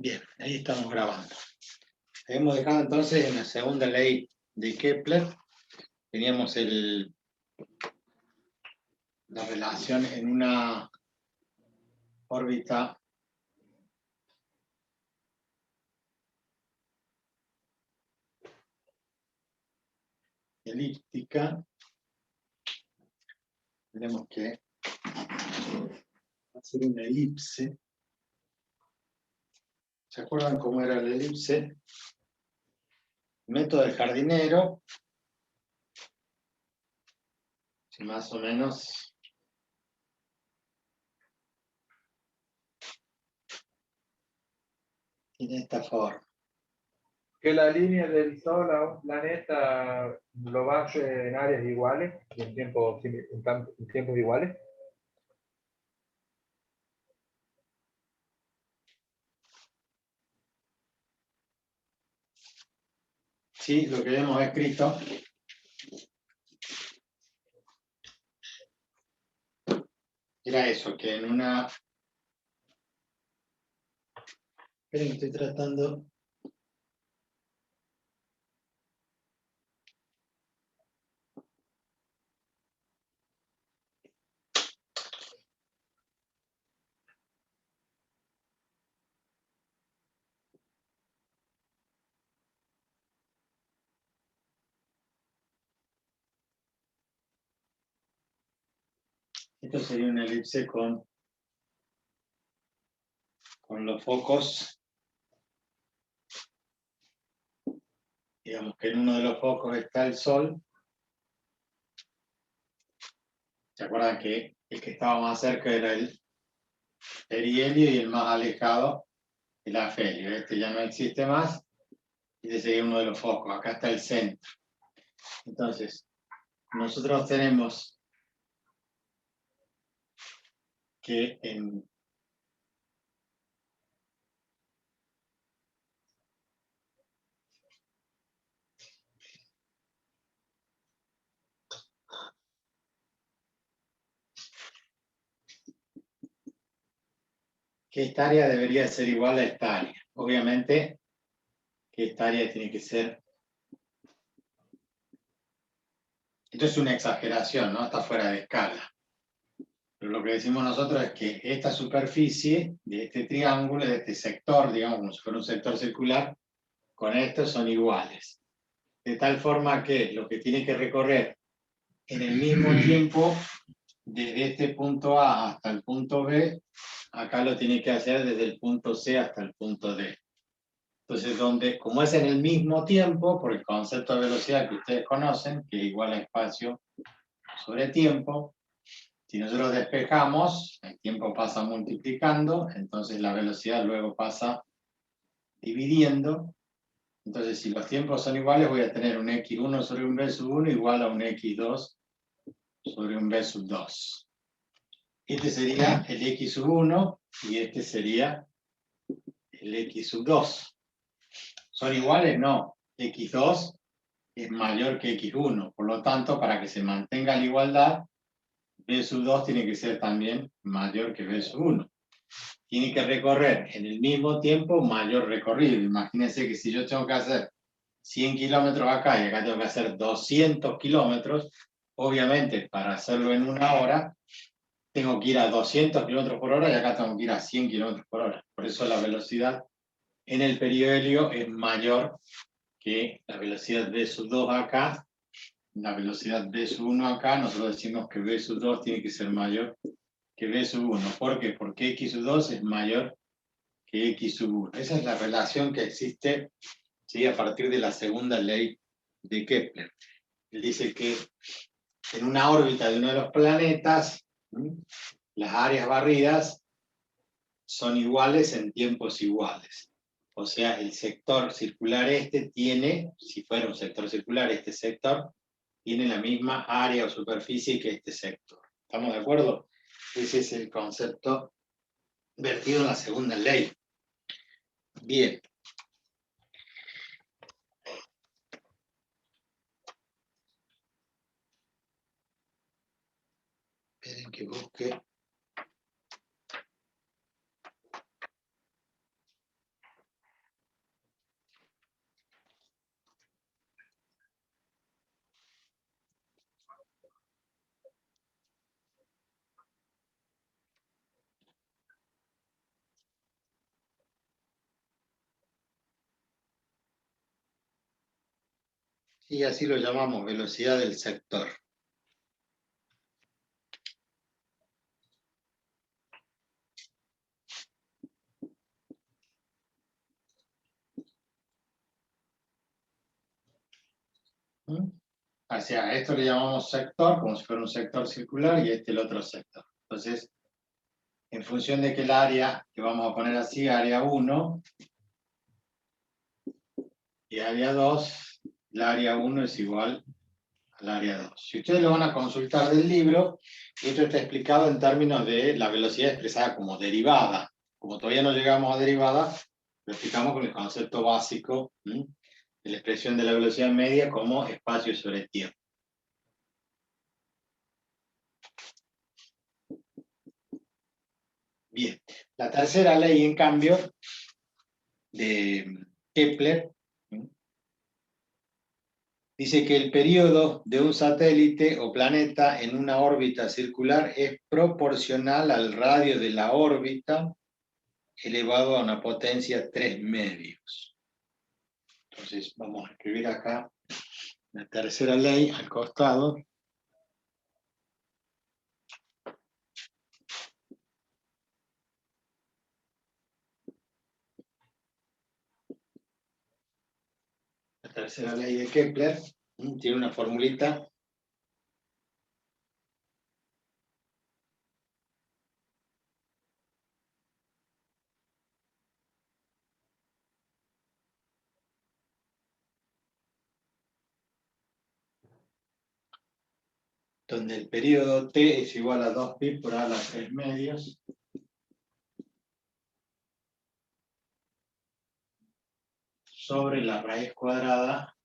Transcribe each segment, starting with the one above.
Bien, ahí estamos grabando. Hemos dejado entonces en la segunda ley de Kepler. Teníamos la relación en una órbita elíptica. Tenemos que hacer una elipse. ¿Se acuerdan cómo era la elipse? Método del jardinero. Si más o menos tiene esta forma. Que la línea del Sol a un planeta lo base en áreas iguales y en tiempos iguales. Sí, lo que hemos escrito era eso, que en una... Esperen, estoy tratando... Esto sería una elipse con los focos. Digamos que en uno de los focos está el Sol. ¿Se acuerdan que el que estaba más cerca era el perihelio y el más alejado el afelio? Este ya no existe más. Y ese sería uno de los focos. Acá está el centro. Entonces, nosotros tenemos que que esta área debería ser igual a esta área. Obviamente, que esta área tiene que ser... Esto es una exageración, ¿no? Está fuera de escala. Pero lo que decimos nosotros es que esta superficie de este triángulo, de este sector, digamos, como si fuera un sector circular, con estos son iguales. De tal forma que lo que tiene que recorrer en el mismo tiempo, desde este punto A hasta el punto B, acá lo tiene que hacer desde el punto C hasta el punto D. Entonces, como es en el mismo tiempo, por el concepto de velocidad que ustedes conocen, que es igual a espacio sobre tiempo, si nosotros despejamos, el tiempo pasa multiplicando, entonces la velocidad luego pasa dividiendo. Entonces, si los tiempos son iguales, voy a tener un x1 sobre un b sub 1 igual a un x2 sobre un b sub 2. Este sería el x sub 1 y este sería el x sub 2. ¿Son iguales? No. x2 es mayor que x1. Por lo tanto, para que se mantenga la igualdad, b sub 2 tiene que ser también mayor que b sub 1. Tiene que recorrer en el mismo tiempo mayor recorrido. Imagínense que si yo tengo que hacer 100 kilómetros acá y acá tengo que hacer 200 kilómetros, obviamente para hacerlo en una hora, tengo que ir a 200 kilómetros por hora y acá tengo que ir a 100 kilómetros por hora. Por eso la velocidad en el perihelio es mayor que la velocidad v sub 2 acá. La velocidad v sub 1 acá, nosotros decimos que v sub 2 tiene que ser mayor que v sub 1. ¿Por qué? Porque x sub 2 es mayor que x sub 1. Esa es la relación que existe, ¿sí?, a partir de la segunda ley de Kepler. Él dice que en una órbita de uno de los planetas, las áreas barridas son iguales en tiempos iguales. O sea, el sector circular este tiene, si fuera un sector circular, este sector tiene la misma área o superficie que este sector. ¿Estamos de acuerdo? Ese es el concepto vertido en la segunda ley. Bien. Esperen que busque. Y así lo llamamos velocidad del sector. Hacia esto le llamamos sector, como si fuera un sector circular, y este el otro sector. Entonces, en función de que el área, que vamos a poner así, área 1 y área 2, el área 1 es igual al área 2. Si ustedes lo van a consultar del libro, esto está explicado en términos de la velocidad expresada como derivada. Como todavía no llegamos a derivada, lo explicamos con el concepto básico de la expresión de la velocidad media como espacio sobre tiempo. Bien, la tercera ley, en cambio, de Kepler, dice que el periodo de un satélite o planeta en una órbita circular es proporcional al radio de la órbita elevado a una potencia 3 medios. Entonces vamos a escribir acá la tercera ley al costado. La tercera ley de Kepler tiene una formulita. Donde el periodo T es igual a 2pi por a la 3 medios. Sobre la raíz cuadrada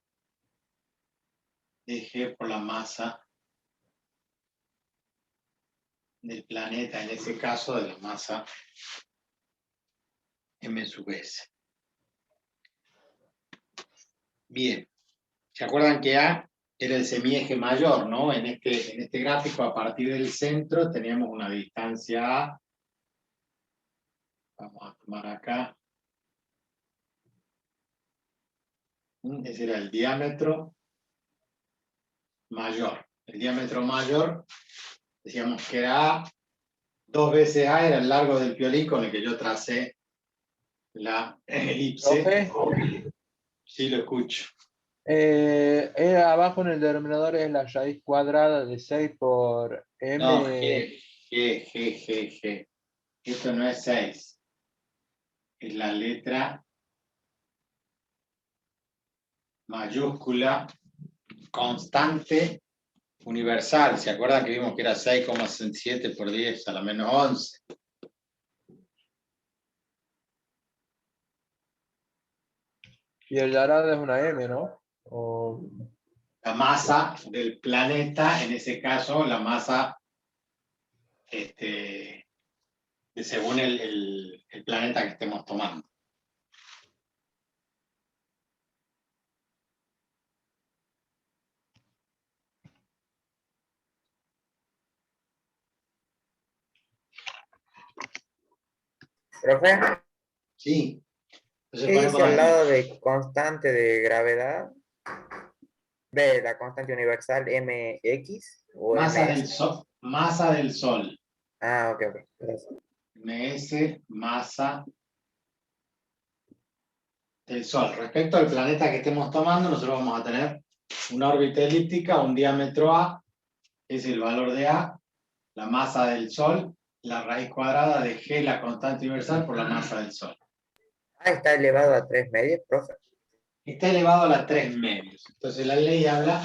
de G por la masa del planeta, en ese caso de la masa m sub s. Bien, ¿se acuerdan que A era el semieje mayor, ¿no? En este gráfico, a partir del centro, teníamos una distancia A. Vamos a tomar acá. Ese era el diámetro mayor. El diámetro mayor, decíamos que era A, 2 veces A era el largo del piolín con el que yo tracé la elipse. ¿Profe? Sí, lo escucho. Abajo en el denominador es la raíz cuadrada de 6 por m. No, G. Esto no es 6. Es la letra mayúscula constante universal. ¿Se acuerdan que vimos que era 6,7 por 10 a la menos 11? Y el yarada es una m, ¿no? O... La masa del planeta, en ese caso, la masa según el planeta que estemos tomando. Profe, Sí. Entonces ¿qué ponemos dice al aquí. lado de constante de gravedad? De la constante universal mx o Masa del ms. sol. Masa del sol. Ah, ok, ok. Gracias. ms, masa del Sol. Respecto al planeta que estemos tomando, nosotros vamos a tener una órbita elíptica, un diámetro A, que es el valor de A, la masa del Sol, la raíz cuadrada de G, la constante universal, por la masa del Sol. Ah, está elevado a 3 medios, profe. Está elevado a la 3 medios. Entonces la ley habla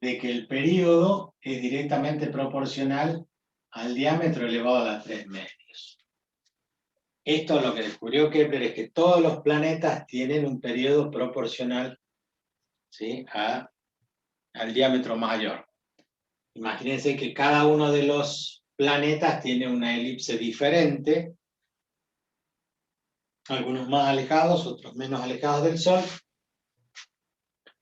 de que el período es directamente proporcional al diámetro elevado a la 3 medios. Esto lo que descubrió Kepler es que todos los planetas tienen un periodo proporcional, ¿sí?, al diámetro mayor. Imagínense que cada uno de los planetas tiene una elipse diferente, algunos más alejados, otros menos alejados del Sol.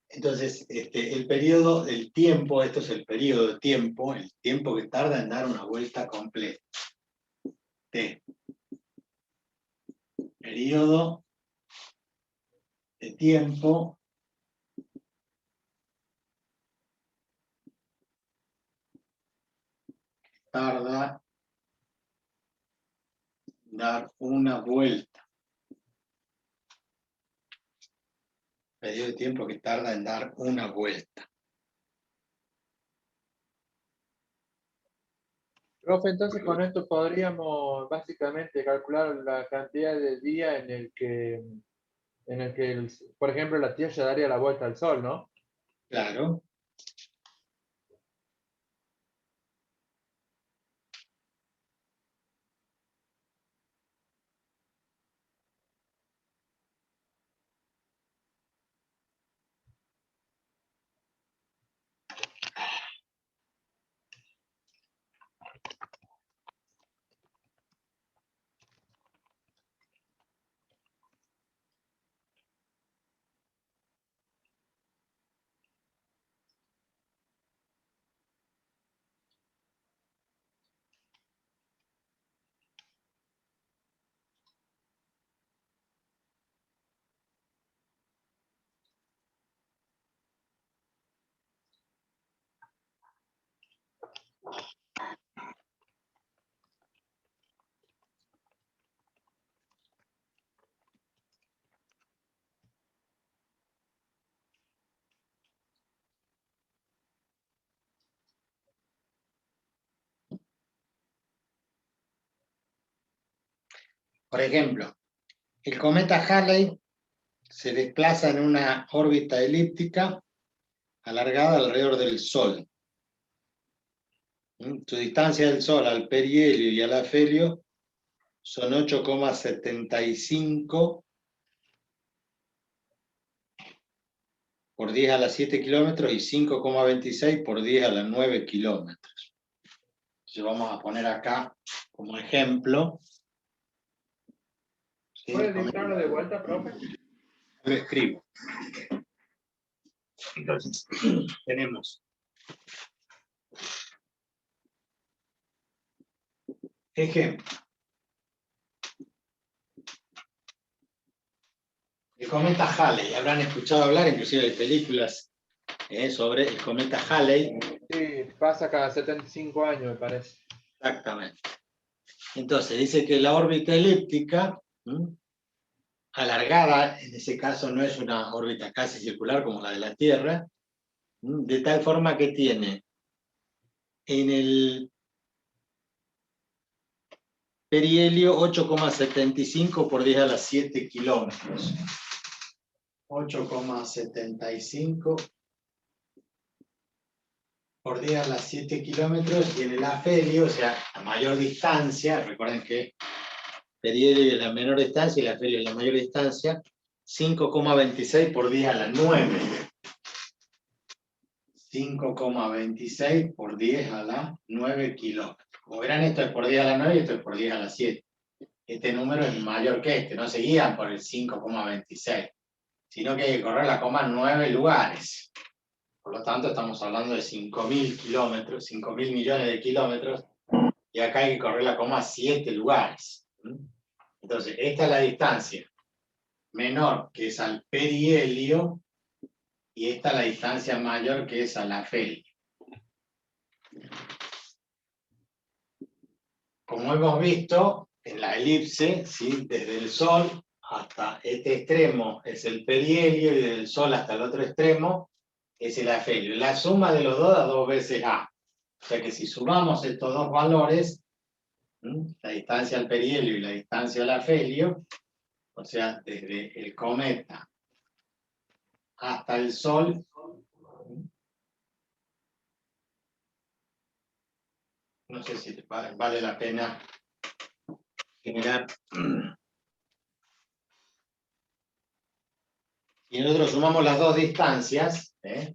Entonces, el periodo, el tiempo, esto es el periodo de tiempo, el tiempo que tarda en dar una vuelta completa. T. Periodo de tiempo tarda en dar una vuelta. Periodo de tiempo que tarda en dar una vuelta. Profe, entonces con esto podríamos básicamente calcular la cantidad de días en el que, por ejemplo, la Tierra daría la vuelta al Sol, ¿no? Claro. Por ejemplo, el cometa Halley se desplaza en una órbita elíptica alargada alrededor del Sol. Su distancia del Sol al perihelio y al afelio son 8,75 por 10 a la 7 kilómetros y 5,26 por 10 a la 9 kilómetros. Entonces vamos a poner acá como ejemplo. ¿Puede dictarlo de vuelta, profe? Lo escribo. Entonces, tenemos ejemplo. El cometa Halley. Habrán escuchado hablar, inclusive de películas sobre el cometa Halley. Sí, pasa cada 75 años, me parece. Exactamente. Entonces, dice que la órbita elíptica, alargada, en ese caso no es una órbita casi circular como la de la Tierra, de tal forma que tiene en el perihelio 8,75 por 10 a la 7 kilómetros. 8,75 por 10 a la 7 kilómetros, y en el afelio, o sea, a mayor distancia, recuerden que perihelio es la menor distancia y el afelio es la mayor distancia, 5,26 por 10 a la 9. 5,26 por 10 a la 9 kilómetros. Como verán, esto es por 10 a la 9 y esto es por 10 a la 7. Este número es mayor que este, no se guían por el 5,26, sino que hay que correr la coma 9 lugares. Por lo tanto, estamos hablando de 5.000 kilómetros, 5.000 millones de kilómetros, y acá hay que correr la coma 7 lugares. Entonces, esta es la distancia menor, que es al perihelio, y esta es la distancia mayor, que es al afelio. Como hemos visto, en la elipse, ¿sí?, desde el Sol hasta este extremo es el perihelio, y desde el Sol hasta el otro extremo es el afelio. La suma de los dos da 2 veces A. O sea que si sumamos estos dos valores, la distancia al perihelio y la distancia al afelio, o sea, desde el cometa hasta el Sol, no sé si vale la pena generar. Y nosotros sumamos las dos distancias, ¿se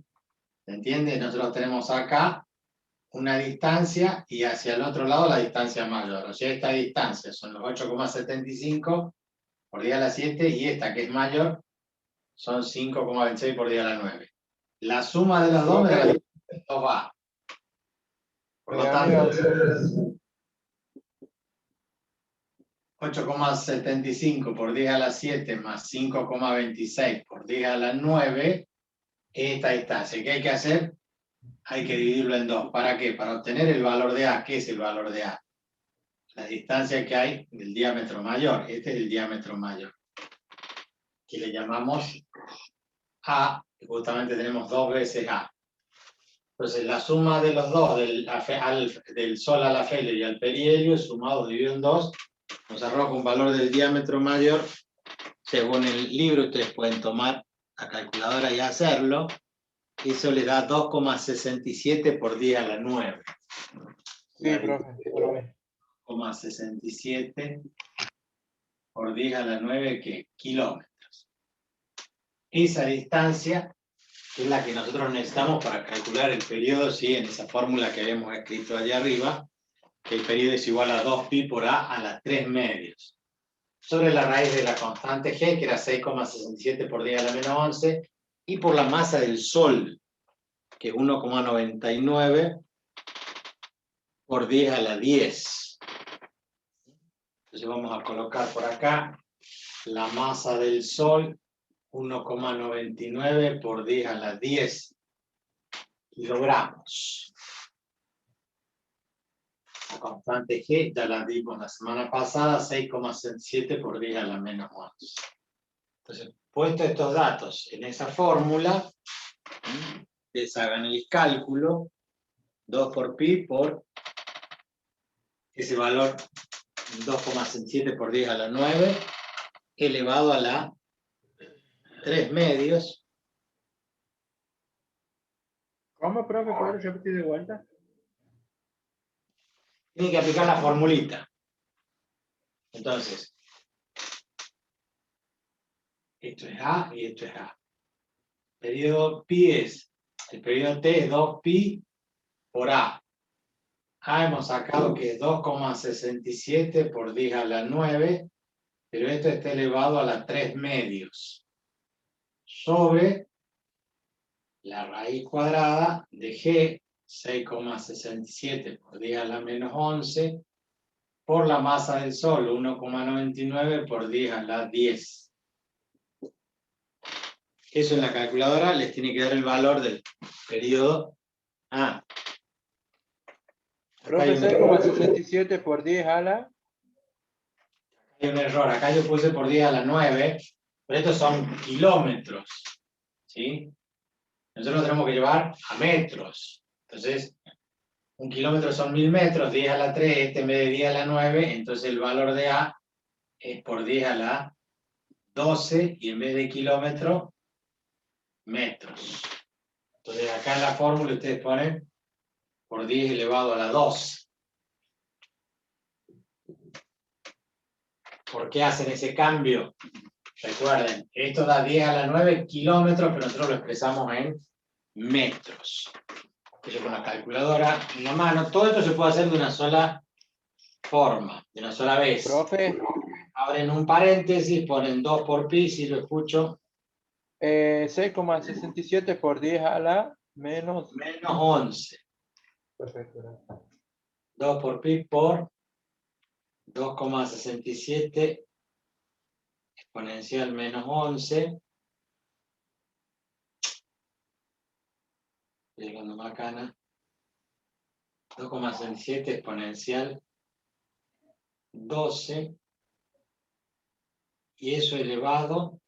entiende? Nosotros tenemos acá una distancia y hacia el otro lado la distancia mayor. O sea, esta distancia son los 8,75 por 10 a la 7, y esta, que es mayor, son 5,26 por 10 a la 9. La suma de las dos me da la distancia 2A. Por lo tanto, 8,75 por 10 a la 7 más 5,26 por 10 a la 9, esta distancia. ¿Qué hay que hacer? hay que dividirlo en 2. ¿Para qué? Para obtener el valor de A. ¿Qué es el valor de A? La distancia que hay del diámetro mayor. Este es el diámetro mayor, que le llamamos A, y justamente tenemos 2 veces A. Entonces, la suma de los dos, del Sol al afelio y al perihelio, sumado dividido en 2, nos arroja un valor del diámetro mayor. Según el libro, ustedes pueden tomar la calculadora y hacerlo. Eso le da 2,67 por 10 a la 9. Sí, profe. 2,67 por 10 a la 9, ¿qué? Kilómetros. Esa distancia es la que nosotros necesitamos para calcular el periodo, ¿sí? En esa fórmula que habíamos escrito allá arriba, que el periodo es igual a 2pi por A a las 3 medios. Sobre la raíz de la constante G, que era 6,67 por 10 a la menos 11, y por la masa del Sol, que es 1,99 por 10 a la 10. Entonces vamos a colocar por acá la masa del Sol, 1,99 por 10 a la 10 kilogramos. La constante G ya la dimos la semana pasada, 6,67 por 10 a la menos 11. Entonces, puesto estos datos en esa fórmula, ustedes hagan el cálculo, 2 por pi por ese valor 2,67 por 10 a la 9, elevado a la 3 medios. ¿Cómo, profe? ¿Puedes repetir de vuelta? Tienen que aplicar la formulita. Entonces, esto es A y esto es A. Periodo pi el periodo T es 2pi por A. A hemos sacado que es 2,67 por 10 a la 9, pero esto está elevado a la 3 medios, sobre la raíz cuadrada de G, 6,67 por 10 a la menos 11, por la masa del Sol, 1,99 por 10 a la 10. Eso en la calculadora les tiene que dar el valor del periodo A. Acá Profe, 6,67 por 10 a la... hay un error, acá yo puse por 10 a la 9, pero estos son kilómetros, ¿sí? Nosotros lo tenemos que llevar a metros. Entonces, 1 kilómetro son 1000 metros, 10 a la 3, este en vez de 10 a la 9, entonces el valor de A es por 10 a la 12 y en vez de kilómetro, metros. Entonces acá en la fórmula ustedes ponen por 10 elevado a la 2. ¿Por qué hacen ese cambio? Recuerden, esto da 10 a la 9 kilómetros, pero nosotros lo expresamos en metros. Yo con la calculadora en la mano, todo esto se puede hacer de una sola forma, de una sola vez. Profe, Abren un paréntesis, ponen 2 por pi, si lo escucho, 6,67 por 10 a la menos... menos 11. Perfecto. 2 por pi por 2,67 exponencial menos 11. Llegando macana. 2,67 exponencial 12. Y eso elevado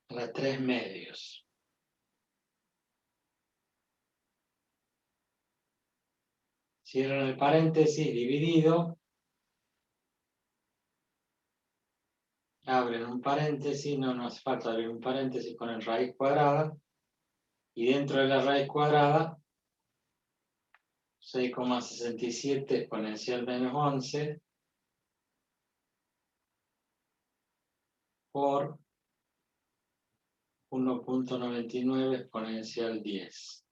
a la 3 medios. Cierran el paréntesis, dividido. Abren un paréntesis, no hace falta abrir un paréntesis, ponen raíz cuadrada. Y dentro de la raíz cuadrada, 6,67 exponencial menos 11 por 1,99 exponencial 10.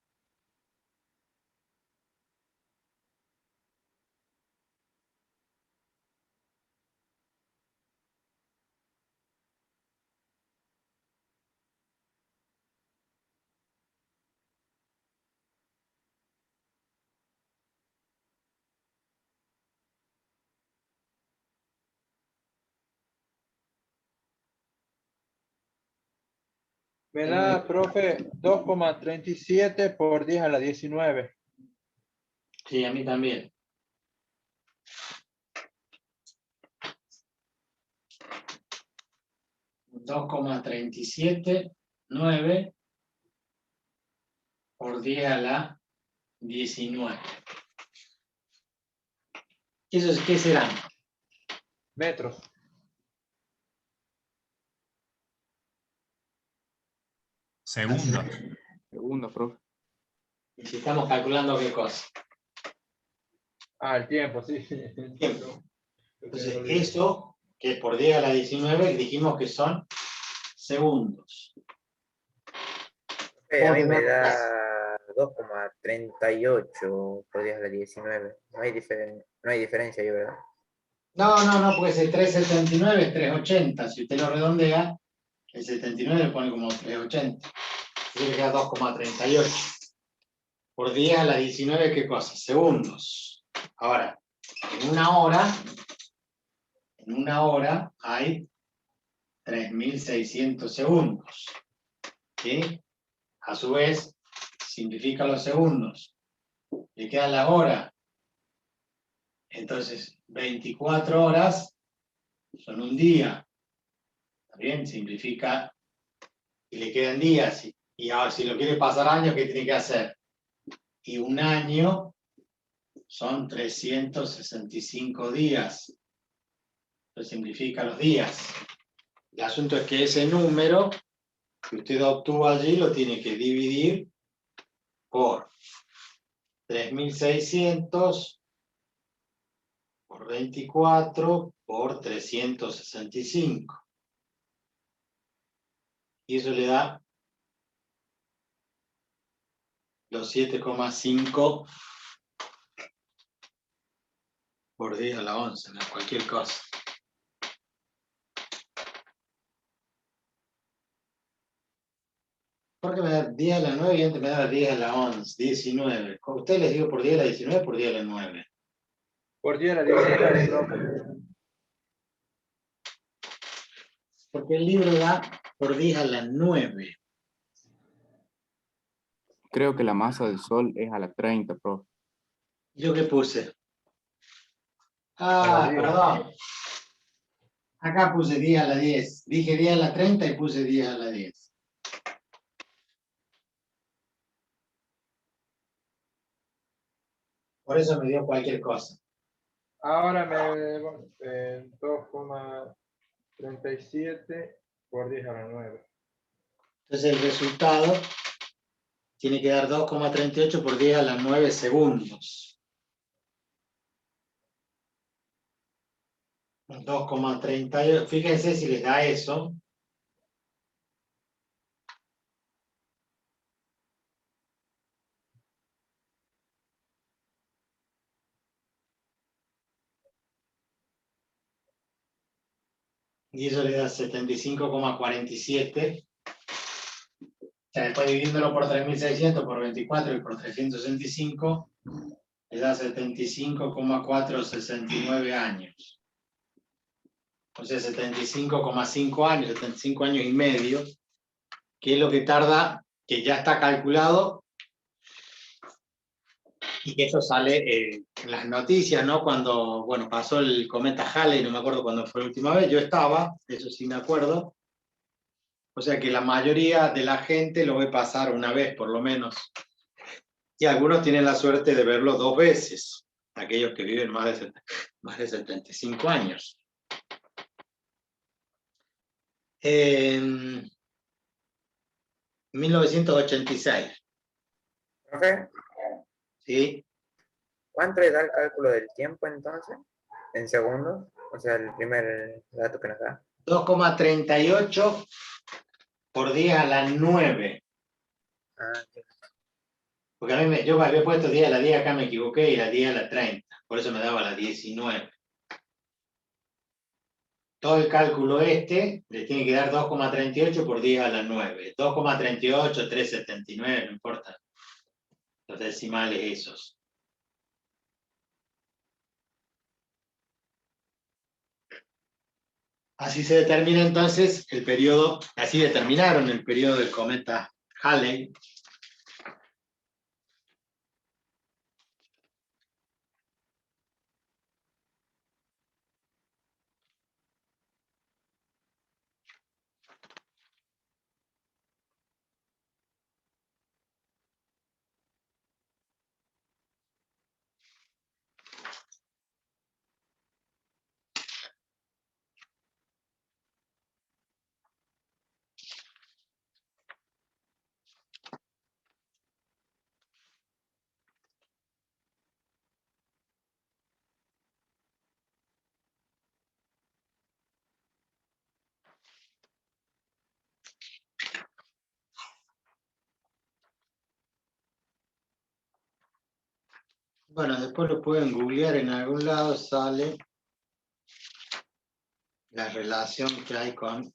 Me da, profe, 2,37 por 10 a la 19. Sí, a mí también. $2,379 por 10 a la 19. ¿Qué serán? Metros. Segundos. Segundo, profe. Y si estamos calculando qué cosa. Ah, el tiempo, sí. Tiempo. Entonces, eso, que es por 10 a la 19, dijimos que son segundos. A mí me da 2,38 por 10 a la 19. No hay diferencia ahí, ¿verdad? No, porque ese 379 es 380. Si usted lo redondea, el 79 le pone como 380. Así le queda 2,38. Por 10 a la 19, ¿qué cosa? Segundos. Ahora, en una hora hay 3.600 segundos. ¿Sí? A su vez, simplifica los segundos. Le queda la hora. Entonces, 24 horas son un día. ¿Está bien? Simplifica y le quedan días. Y ahora, si lo quiere pasar años, ¿qué tiene que hacer? Y un año son 365 días. Entonces simplifica los días. El asunto es que ese número que usted obtuvo allí lo tiene que dividir por 3.600 por 24 por 365. Y eso le da los 7,5 por 10 a la 11, ¿no? Cualquier cosa. Porque me da 10 a la 9 y antes me daba 10 a la 11, 19. ¿A ustedes les digo por 10 a la 19 o por 10 a la 9? Por 10 a la 19, profe. Porque el libro da por 10 a la 9. Creo que la masa del Sol es a la 30, profe. ¿Yo qué puse? A la 10. Perdón. Acá puse 10 a la 10. Dije 10 a la 30 y puse 10 a la 10. Por eso me dio cualquier cosa. Ahora me 2,37 por 10 a la 9. Entonces el resultado tiene que dar 2,38 por 10 a la 9 segundos. 2,38. Fíjense si les da eso. Y eso le da 75,47. O sea, después dividiéndolo por 3.600, por 24 y por 365, le da 75,469 años. O sea, 75,5 años, 75 años y medio, que es lo que tarda, que ya está calculado, y que eso sale en las noticias, ¿no? Cuando, bueno, pasó el cometa Halley, no me acuerdo cuándo fue la última vez, yo estaba, eso sí me acuerdo. O sea que la mayoría de la gente lo ve pasar una vez, por lo menos. Y algunos tienen la suerte de verlo 2 veces, aquellos que viven más de 75 años. En 1986, ¿Profe? ¿sí? ¿Cuánto le da el cálculo del tiempo entonces? ¿En segundos? O sea, el primer dato que nos da. 2,38 por 10 a la 9. Ah, sí. Porque a mí yo había puesto 10 a la 10, acá me equivoqué, y era 10 a la 30. Por eso me daba la 19. Todo el cálculo le tiene que dar 2,38 por 10 a la 9. 2,38, 3,79, no importa. Los decimales esos. Así se determina entonces el periodo, así determinaron el periodo del cometa Halley. Bueno, después lo pueden googlear en algún lado, sale la relación que hay con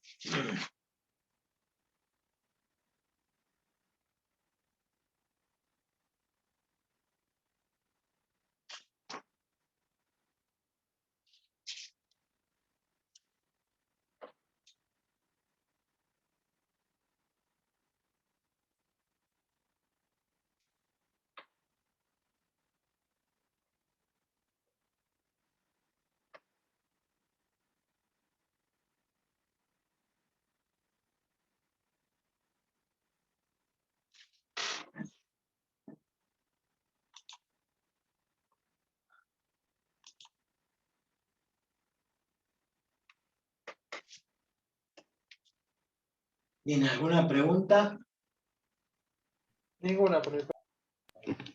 ¿Tiene alguna pregunta? Ninguna por mi parte.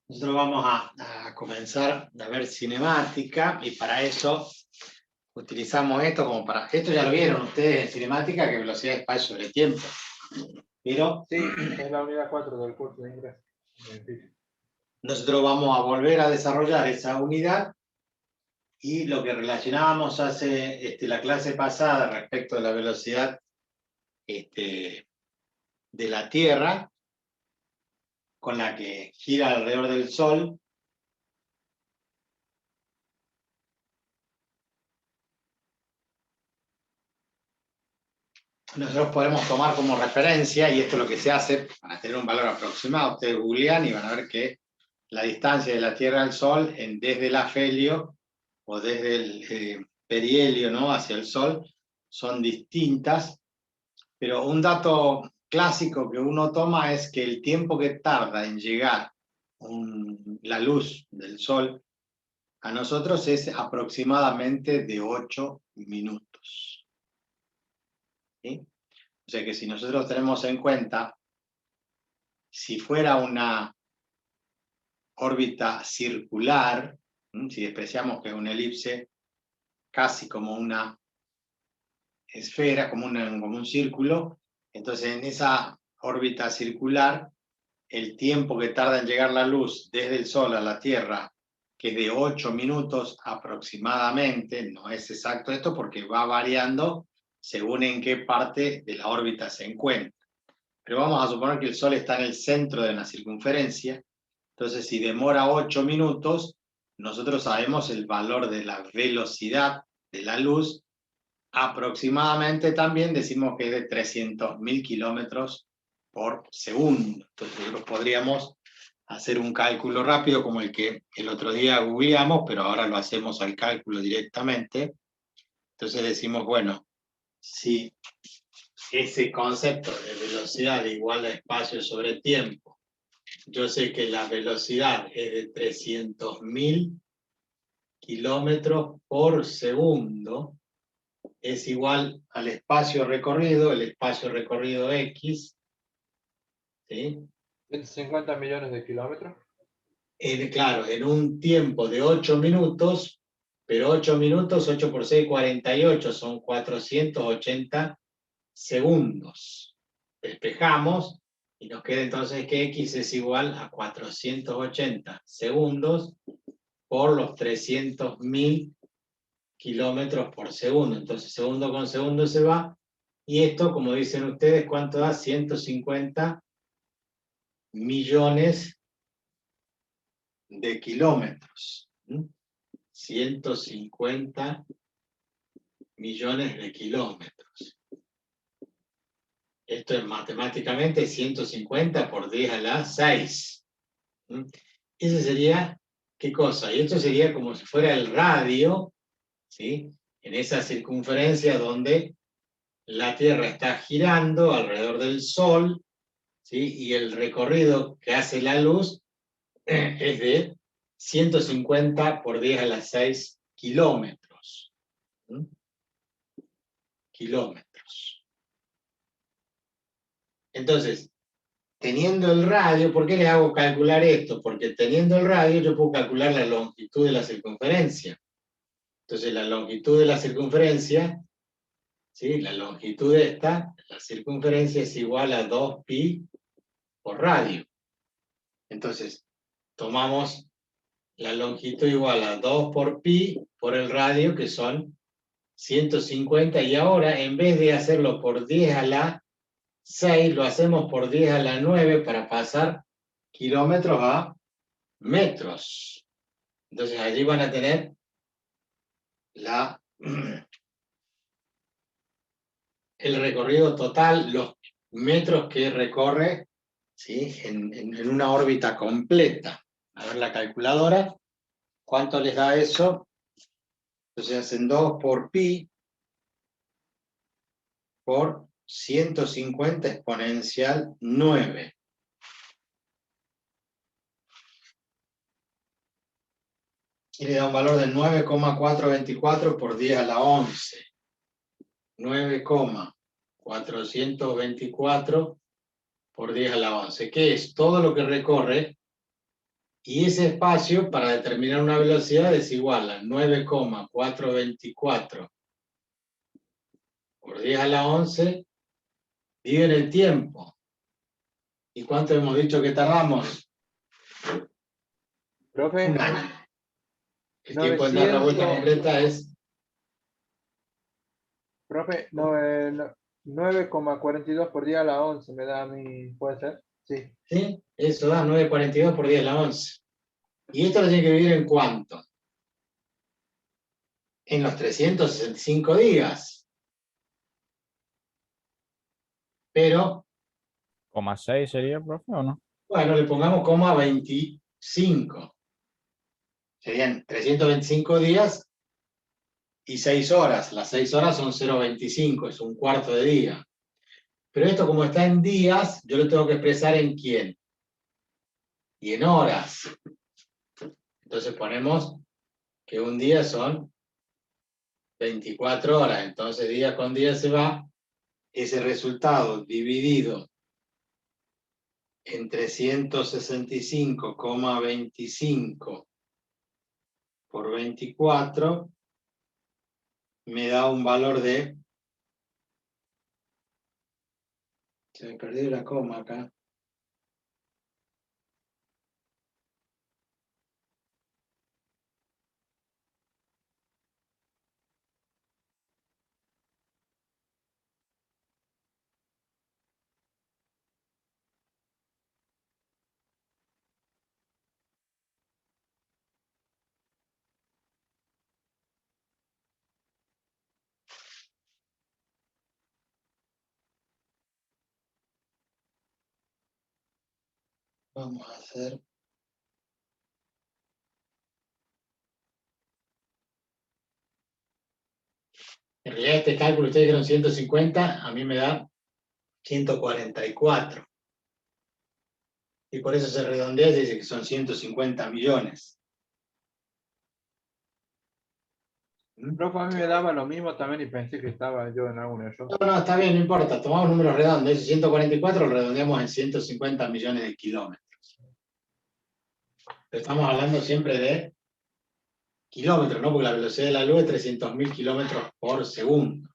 Nosotros vamos a comenzar a ver cinemática y para eso utilizamos esto como para... Esto ya lo vieron ustedes en cinemática, que velocidad de espacio sobre tiempo. Pero Sí, es la unidad 4 del curso de ingreso. nosotros vamos a volver a desarrollar esa unidad y lo que relacionábamos hace la clase pasada respecto de la velocidad de la Tierra con la que gira alrededor del Sol. Nosotros podemos tomar como referencia, y esto es lo que se hace para tener un valor aproximado. Ustedes googlean y van a ver que la distancia de la Tierra al Sol desde el afelio o desde el perihelio, ¿no?, hacia el Sol son distintas, pero un dato clásico que uno toma es que el tiempo que tarda en llegar la luz del Sol a nosotros es aproximadamente de 8 minutos. ¿Sí? O sea que si nosotros tenemos en cuenta, si fuera una órbita circular, si despreciamos que es una elipse casi como una esfera, como un círculo, entonces en esa órbita circular, el tiempo que tarda en llegar la luz desde el Sol a la Tierra, que es de 8 minutos aproximadamente, no es exacto esto porque va variando según en qué parte de la órbita se encuentra. Pero vamos a suponer que el Sol está en el centro de la circunferencia, entonces si demora 8 minutos, nosotros sabemos el valor de la velocidad de la luz, aproximadamente también decimos que es de 300.000 kilómetros por segundo. Entonces nosotros podríamos hacer un cálculo rápido como el que el otro día googleamos, pero ahora lo hacemos al cálculo directamente. Entonces decimos, bueno, si ese concepto de velocidad igual a espacio sobre tiempo, yo sé que la velocidad es de 300.000 kilómetros por segundo, es igual al espacio recorrido, el espacio recorrido X, ¿sí? 150 millones de kilómetros. Claro, en un tiempo de 8 minutos, pero 8 minutos, 8 por 6, 48, son 480 segundos. Despejamos y nos queda entonces que X es igual a 480 segundos por los 300.000 kilómetros por segundo. Entonces segundo con segundo se va, y esto, como dicen ustedes, ¿cuánto da? 150 millones de kilómetros. 150 millones de kilómetros. Esto es matemáticamente 150 por 10 a la 6. ¿Mm? Ese sería, ¿qué cosa? Y esto sería como si fuera el radio, ¿sí? En esa circunferencia donde la Tierra está girando alrededor del Sol, ¿sí? Y el recorrido que hace la luz es de 150 por 10 a la 6 kilómetros. ¿Mm? Kilómetros. Entonces, teniendo el radio, ¿por qué les hago calcular esto? Porque teniendo el radio yo puedo calcular la longitud de la circunferencia. Entonces, la longitud de la circunferencia, ¿sí? La longitud de esta, la circunferencia es igual a 2pi por radio. Entonces, tomamos la longitud igual a 2 por pi por el radio, que son 150, y ahora en vez de hacerlo por 10 a la 6, lo hacemos por 10 a la 9 para pasar kilómetros a metros. Entonces allí van a tener el recorrido total, los metros que recorre, ¿sí? en una órbita completa. A ver la calculadora, ¿cuánto les da eso? Entonces hacen 2 por pi por 150 exponencial 9. Y le da un valor de 9,424 por 10 a la 11. 9,424 por 10 a la 11, que es todo lo que recorre, y ese espacio para determinar una velocidad es igual a 9,424 por 10 a la 11 dividido en el tiempo. ¿Y cuánto hemos dicho que tardamos? Profe, Un año. El tiempo en dar la 900, vuelta completa es... profe, 9,42 por día a la 11 me da a mí, ¿puede ser? Sí. ¿Sí? Eso da 9,42 por 10 a la 11. ¿Y esto lo tiene que dividir en cuánto? En los 365 días. Pero, ¿,6 sería, profe, o no? bueno, le pongamos coma 25. Serían 325 días y 6 horas. Las 6 horas son 0,25, es un cuarto de día. Pero esto, como está en días, yo lo tengo que expresar en quién. Y en horas. Entonces ponemos que un día son 24 horas. Entonces día con día se va. Ese resultado dividido en 365,25 por 24 me da un valor de... Se me perdió la coma acá. Vamos a hacer... En realidad este cálculo, ustedes dijeron 150, a mí me da 144. Y por eso se redondea y dice que son 150 millones. ¿Mm? Profe, a mí me daba lo mismo también y pensé que estaba yo en algún error. No, no, está bien, no importa. Tomamos números redondos. Ese 144 lo redondeamos en 150 millones de kilómetros. Pero estamos hablando siempre de kilómetros, ¿no? Porque la velocidad de la luz es 300.000 kilómetros por segundo.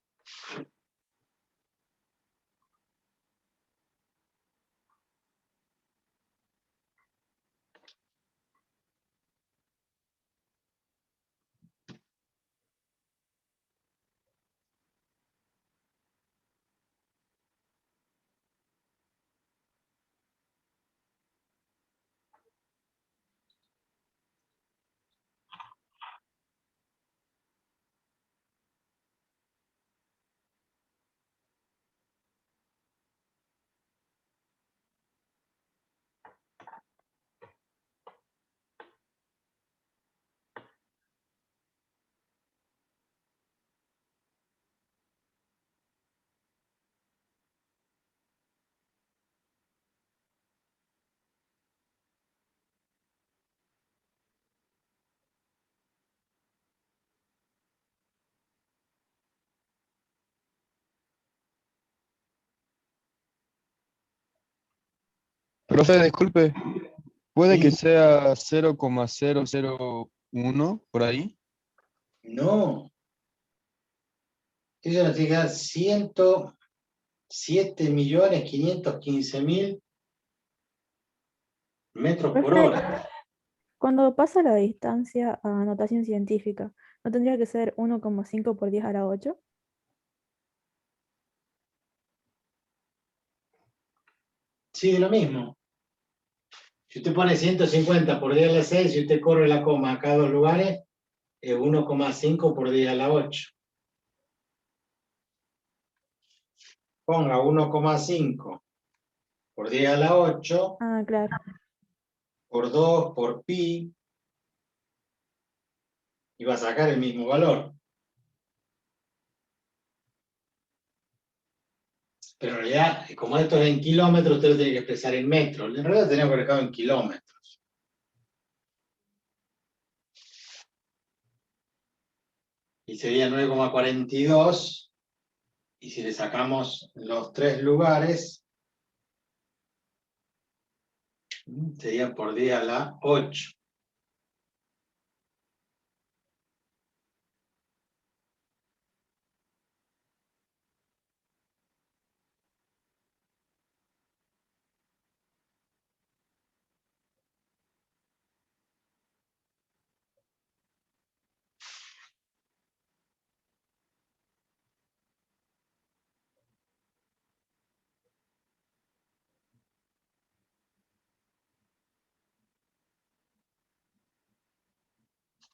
Profe, disculpe, ¿puede que Sí. sea 0,001 por ahí? No. Eso nos tiene que dar 107.515.000 metros por Profe, hora. cuando pasa la distancia a notación científica, ¿no tendría que ser 1,5 por 10 a la 8? Sigue lo mismo. Si usted pone 150 por 10 a la 6, si usted corre la coma a cada dos lugares, es 1,5 por 10 a la 8. Ponga 1,5 por 10 a la 8, Ah, claro. por 2, por pi, y va a sacar el mismo valor. Pero en realidad, como esto es en kilómetros, usted lo tiene que expresar en metros. En realidad tenemos que dejarlo en kilómetros. Y sería 9,42. Y si le sacamos los tres lugares, sería por 10 a la 8.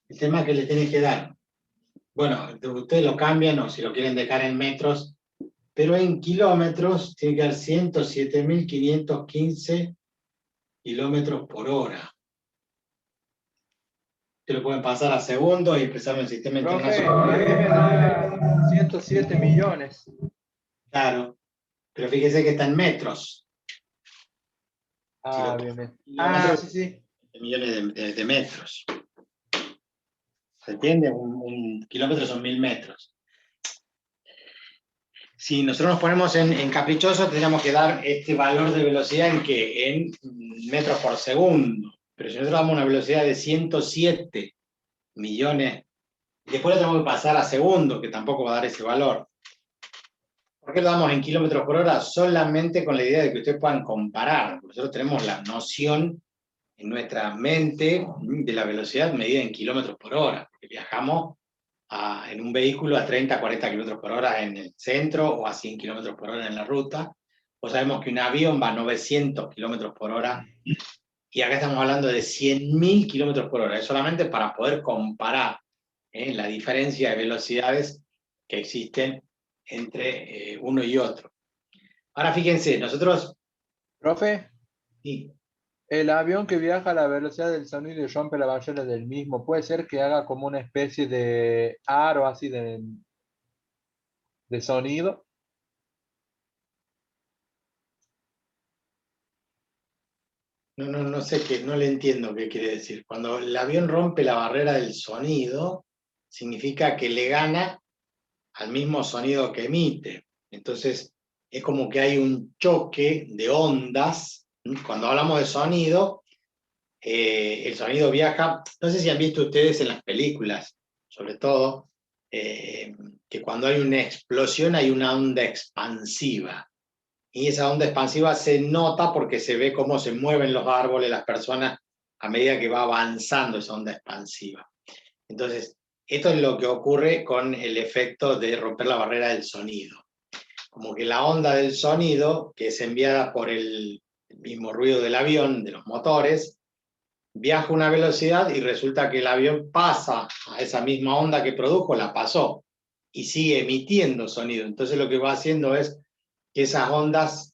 El tema que le tiene que dar, bueno, ustedes lo cambian o si lo quieren dejar en metros, pero en kilómetros tiene que dar 107.515 kilómetros por hora. Ustedes lo pueden pasar a segundos y expresarlo en sistema Profe, a internacional. mí me da 107 millones. Claro, pero fíjese que está en metros. Si Ah, lo bien, pasan bien. en kilómetros, Sí, sí. millones de metros. ¿Se entiende? Un kilómetro son 1000 metros. Si nosotros nos ponemos en caprichoso, tendríamos que dar este valor de velocidad en metros por segundo. Pero si nosotros damos una velocidad de 107 millones, después lo tenemos que pasar a segundo, que tampoco va a dar ese valor. ¿Por qué lo damos en kilómetros por hora? Solamente con la idea de que ustedes puedan comparar. Nosotros tenemos la noción en nuestra mente de la velocidad medida en kilómetros por hora, porque viajamos en un vehículo a 30, 40 kilómetros por hora en el centro o a 100 kilómetros por hora en la ruta, o sabemos que un avión va a 900 kilómetros por hora, y acá estamos hablando de 100.000 kilómetros por hora, es solamente para poder comparar la diferencia de velocidades que existen entre uno y otro. Ahora fíjense, nosotros... Profe, Sí, el avión que viaja a la velocidad del sonido y rompe la barrera del mismo, ¿puede ser que haga como una especie de aro así de sonido? no sé qué, no le entiendo qué quiere decir. Cuando el avión rompe la barrera del sonido, significa que le gana al mismo sonido que emite. Entonces, es como que hay un choque de ondas. Cuando hablamos de sonido, el sonido viaja, no sé si han visto ustedes en las películas, sobre todo, que cuando hay una explosión hay una onda expansiva. Y esa onda expansiva se nota porque se ve cómo se mueven los árboles, las personas, a medida que va avanzando esa onda expansiva. Entonces, esto es lo que ocurre con el efecto de romper la barrera del sonido. Como que la onda del sonido, que es enviada por el mismo ruido del avión, de los motores, viaja a una velocidad y resulta que el avión pasa a esa misma onda que produjo, la pasó, y sigue emitiendo sonido. Entonces lo que va haciendo es que esas ondas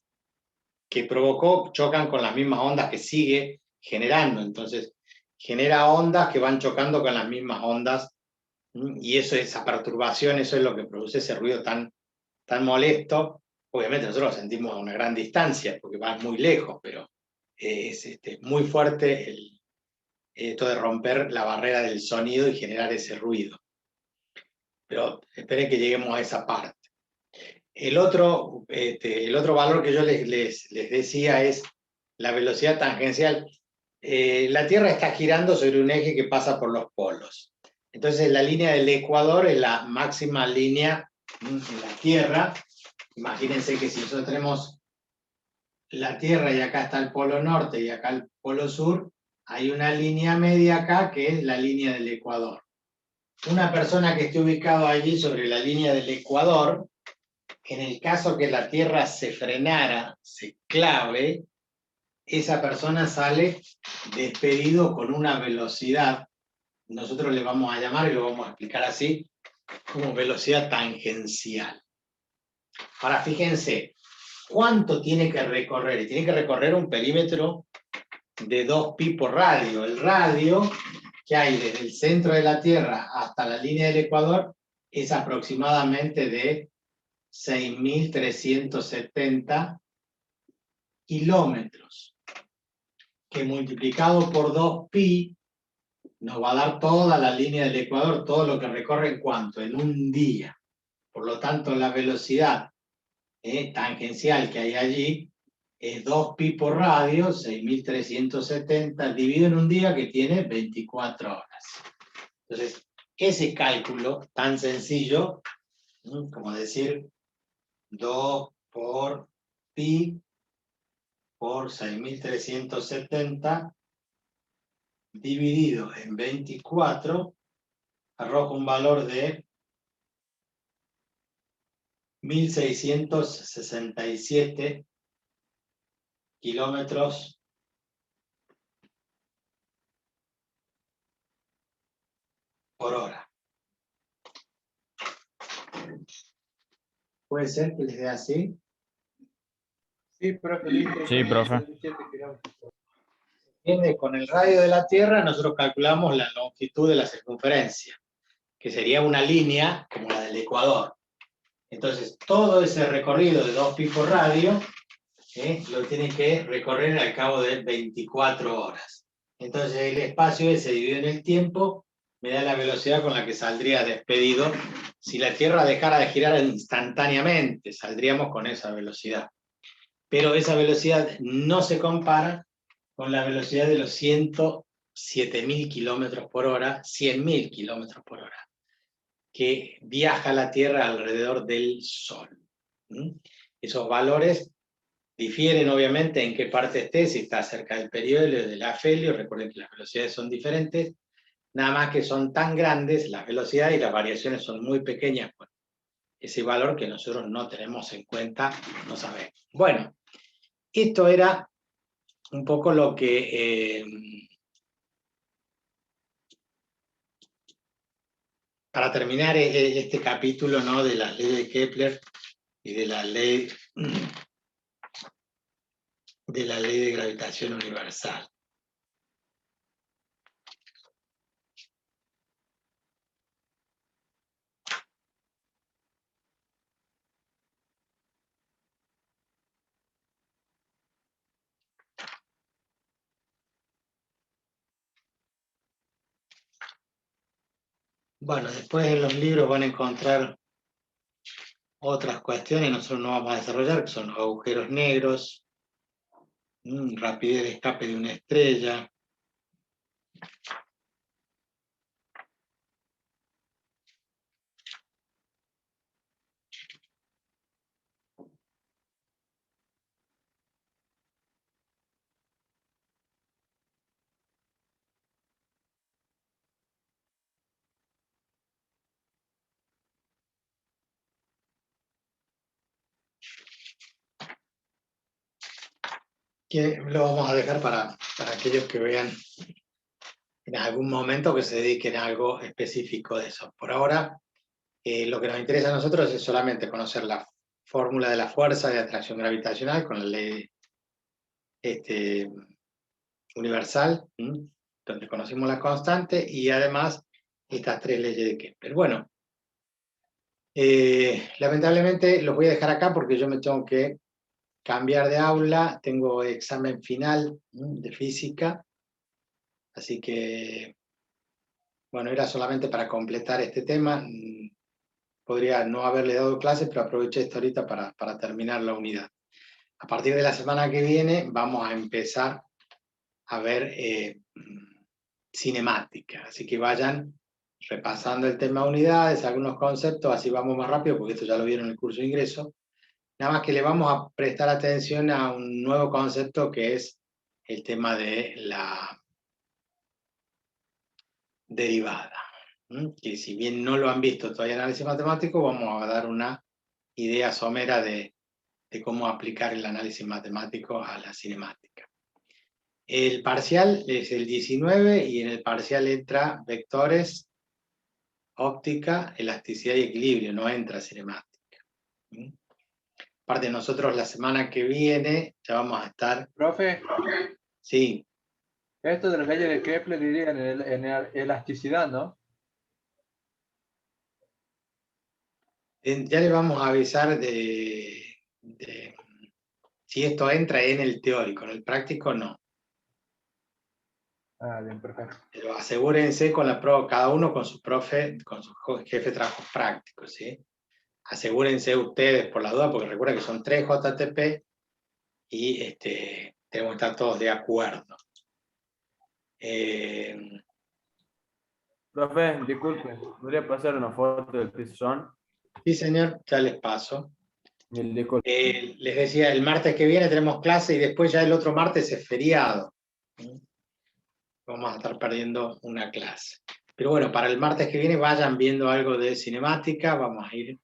que provocó chocan con las mismas ondas que sigue generando. Entonces genera ondas que van chocando con las mismas ondas, y eso, esa perturbación, eso es lo que produce ese ruido tan molesto. Obviamente nosotros lo sentimos a una gran distancia porque va muy lejos, pero es muy fuerte esto de romper la barrera del sonido y generar ese ruido. Pero esperen que lleguemos a esa parte. El otro valor que yo les decía es la velocidad tangencial. La Tierra está girando sobre un eje que pasa por los polos. Entonces la línea del ecuador es la máxima línea en la Tierra. Imagínense que si nosotros tenemos la Tierra y acá está el polo norte y acá el polo sur, hay una línea media acá que es la línea del ecuador. Una persona que esté ubicado allí sobre la línea del ecuador, en el caso que la Tierra se frenara, se clave, esa persona sale despedido con una velocidad, nosotros le vamos a llamar y lo vamos a explicar así, como velocidad tangencial. Ahora fíjense, ¿cuánto tiene que recorrer? Tiene que recorrer un perímetro de 2pi por radio. El radio que hay desde el centro de la Tierra hasta la línea del ecuador es aproximadamente de 6.370 kilómetros, que multiplicado por 2pi nos va a dar toda la línea del ecuador, todo lo que recorre en cuánto, en un día. Por lo tanto, la velocidad tangencial que hay allí es 2pi por radio, 6.370, dividido en un día que tiene 24 horas. Entonces, ese cálculo tan sencillo, como decir 2 por pi por 6.370 dividido en 24 arroja un valor de 1.667 kilómetros por hora. ¿Puede ser que les dé así? Sí, profe, listo. Sí, profe. 17 kilómetros. Con el radio de la Tierra nosotros calculamos la longitud de la circunferencia, que sería una línea como la del Ecuador. Entonces, todo ese recorrido de 2pi por radio lo tiene que recorrer al cabo de 24 horas. Entonces, el espacio ese dividido en el tiempo me da la velocidad con la que saldría despedido. Si la Tierra dejara de girar instantáneamente, saldríamos con esa velocidad. Pero esa velocidad no se compara con la velocidad de los 107.000 kilómetros por hora, 100.000 kilómetros por hora, que viaja la Tierra alrededor del Sol. Esos valores difieren obviamente en qué parte esté, si está cerca del perihelio o del afelio. Recuerden que las velocidades son diferentes, nada más que son tan grandes las velocidades y las variaciones son muy pequeñas. Pues, ese valor que nosotros no tenemos en cuenta, no sabemos. Bueno, esto era un poco lo que... para terminar este capítulo, ¿no?, de la ley de Kepler y de la ley de gravitación universal. Bueno, después en los libros van a encontrar otras cuestiones, nosotros no vamos a desarrollar, que son agujeros negros, rapidez de escape de una estrella, que lo vamos a dejar para aquellos que vean en algún momento que se dediquen a algo específico de eso. Por ahora, lo que nos interesa a nosotros es solamente conocer la fórmula de la fuerza de atracción gravitacional con la ley universal, donde conocimos la constante, y además estas tres leyes de Kepler. Bueno, lamentablemente los voy a dejar acá porque yo me tengo que cambiar de aula, tengo examen final de física, así que, bueno, era solamente para completar este tema. Podría no haberle dado clases, pero aproveché esta ahorita para terminar la unidad. A partir de la semana que viene vamos a empezar a ver cinemática, así que vayan repasando el tema de unidades, algunos conceptos, así vamos más rápido, porque esto ya lo vieron en el curso de ingreso. Nada más que le vamos a prestar atención a un nuevo concepto que es el tema de la derivada, que si bien no lo han visto todavía en análisis matemático, vamos a dar una idea somera de cómo aplicar el análisis matemático a la cinemática. El parcial es el 19 y en el parcial entra vectores, óptica, elasticidad y equilibrio, no entra cinemática. Aparte, nosotros la semana que viene ya vamos a estar... Profe, Sí, esto de las leyes de Kepler iría en elasticidad, ¿no? ya le vamos a avisar si esto entra en el teórico, en el práctico no. Ah, bien, perfecto. Pero asegúrense con la prueba, cada uno con su profe, con su jefe de trabajos prácticos, ¿sí? Asegúrense ustedes por la duda, porque recuerden que son 3 JTP y tenemos que estar todos de acuerdo. Profe, disculpe, ¿podría pasar una foto del pizarrón? Sí, señor, ya les paso. Mil disculpas. Les decía, el martes que viene tenemos clase y después ya el otro martes es feriado. Vamos a estar perdiendo una clase. Pero bueno, para el martes que viene vayan viendo algo de cinemática, vamos a ir,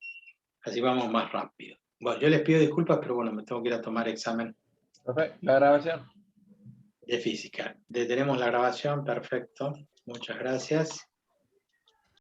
así vamos más rápido. Bueno, yo les pido disculpas, pero bueno, me tengo que ir a tomar examen Profe, la grabación. de física. Detenemos la grabación, perfecto. Muchas gracias.